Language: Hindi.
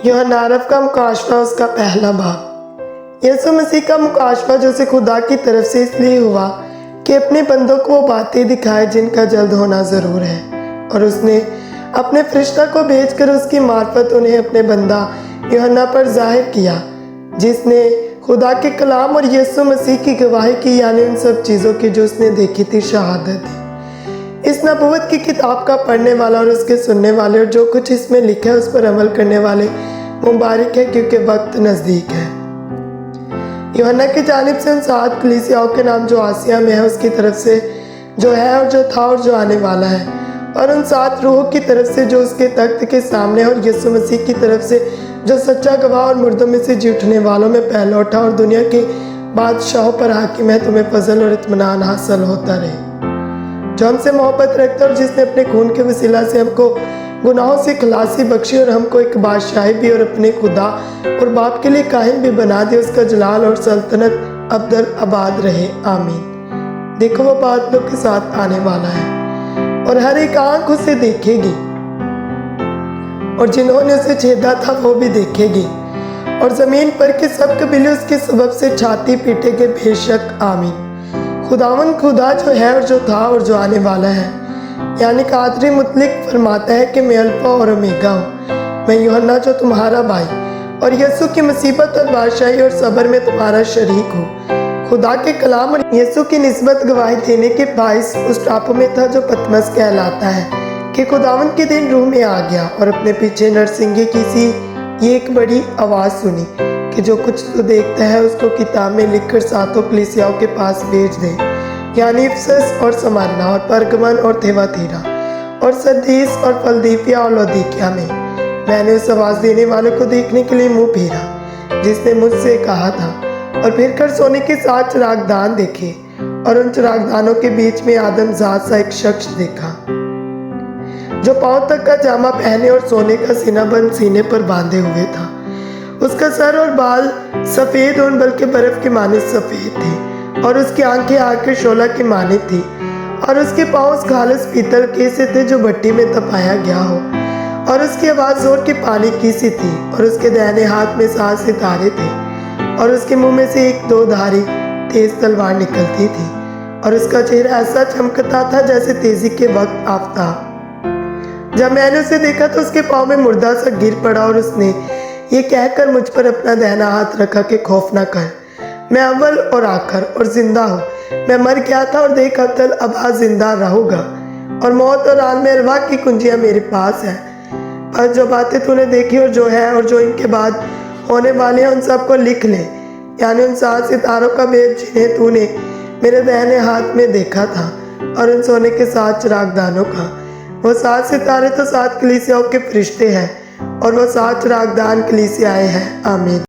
यूहन्ना रफ़ का मुकाशवा उसका पहला बाब। यीशु मसीह का मुकाशवा जो उसे खुदा की तरफ से इसलिए हुआ कि अपने बंदों को वो बातें दिखाए जिनका जल्द होना ज़रूर है, और उसने अपने फरिश्ता को भेजकर उसकी मार्फत उन्हें अपने बंदा यूहन्ना पर जाहिर किया, जिसने खुदा के कलाम और यीशु मसीह की गवाही की, यानी उन सब चीज़ों की जो उसने देखी थी, शहादत दी। इस नबूवत की किताब का पढ़ने वाला और उसके सुनने वाले और जो कुछ इसमें लिखा है उस पर अमल करने वाले मुबारक है, क्योंकि वक्त नज़दीक है। यूहन्ना की जानिब से उन 7 कलीसियाओं के नाम जो आसिया में है, उसकी तरफ से जो है और जो था और जो आने वाला है, और उन 7 रूहों की तरफ से जो उसके तख्त के सामने, और यीशु मसीह की तरफ से जो सच्चा गवाह और मुर्दों में से जी उठने वालों में पहला उठा और दुनिया के बादशाहों पर हाकिम है, तुम्हें फजल और इत्मीनान हासिल होता रहे। जो हमसे मोहब्बत रखता और जिसने अपने खून के वसीला से हमको गुनाहों से खलासी बख्शी और हमको एक बादशाही भी और अपने खुदा और बाप के लिए काहिम भी बना दे, उसका जलाल और सल्तनत अबदल आबाद रहे, आमीन। देखो वो बादलों के साथ आने वाला है और हर एक आंख उसे देखेगी, और जिन्होंने उसे छेदा था वो भी देखेगी, और जमीन पर के सब कबीले उसके सबब से छाती पीटेंगे, बेशक, आमीन। खुदावन खुदा जो है और जो था और जो आने वाला है, यानी कादरी मुतलिक फरमाता है कि मैं अल्फा और ओमेगा हूँ। मैं यूहन्ना जो तुम्हारा भाई और यीशु की मुसीबत और बादशाही और सब्र में तुम्हारा शरीक हूँ, खुदा के कलाम और यीशु की निस्बत गवाही देने के बाइस उस टापू में था जो पतमस कहलाता है, कि खुदावन के दिन रूह में आ गया और अपने पीछे नरसिंगे की सी ये एक बड़ी आवाज़ सुनी कि जो कुछ तू देखता है उसको किताब में लिखकर 7 कलीसियाओं के पास भेज दे, यानी इफसस और स्मरना और परगमन और थेवातीरा और सरदीस और फिलदिलफिया और लौदीकिया में। मैंने उस आवाज़ देने वाले को देखने के लिए मुंह फेरा जिसने मुझसे कहा था, और फिर कर सोने के 7 चिरागदान देखे, और उन चिरागदानों के बीच में आदम ज़ात सा एक शख्स देखा जो पांव तक का जामा पहने और सोने का सीनाबंद सीने पर बांधे हुए था। उसका सर और बाल सफ़ेद और बल्कि बर्फ के मानित सफ़ेद थे, और उसकी आंखें आग के शोला की मानित थी, और उसके पाँव उस खालिस पीतल के से थे जो भट्टी में तपाया गया हो, और उसकी आवाज़ जोर के पानी की सी थी, और उसके दाहिने हाथ में 7 सितारे थे, और उसके मुंह में से एक 2 धारी तेज तलवार निकलती थी, और उसका चेहरा ऐसा चमकता था जैसे तेजी के वक्त आफताब। जब मैंने उसे देखा तो उसके पाँव में मुर्दा सा गिर पड़ा, और उसने ये कहकर मुझ पर अपना दाहिना हाथ रखा कि खौफ न कर, मैं अव्वल और आखिर और जिंदा हूँ। मैं मर गया था और देख अब तक अब आज जिंदा रहूँगा, और मौत और आलम अरवाह की कुंजियाँ मेरे पास है। पर जो बातें तूने देखी और जो है और जो इनके बाद होने वाले हैं उन सबको लिख ले, यानी उन 7 सितारों का भेद जिन्हें तूने मेरे दाहिने हाथ में देखा था, और उन सोने के 7 चिरागदानों का। वो 7 सितारे तो 7 कलीसियाओं के फरिश्ते हैं, और वो 7 चिरागदान कलीसियाएं हैं, आमीन।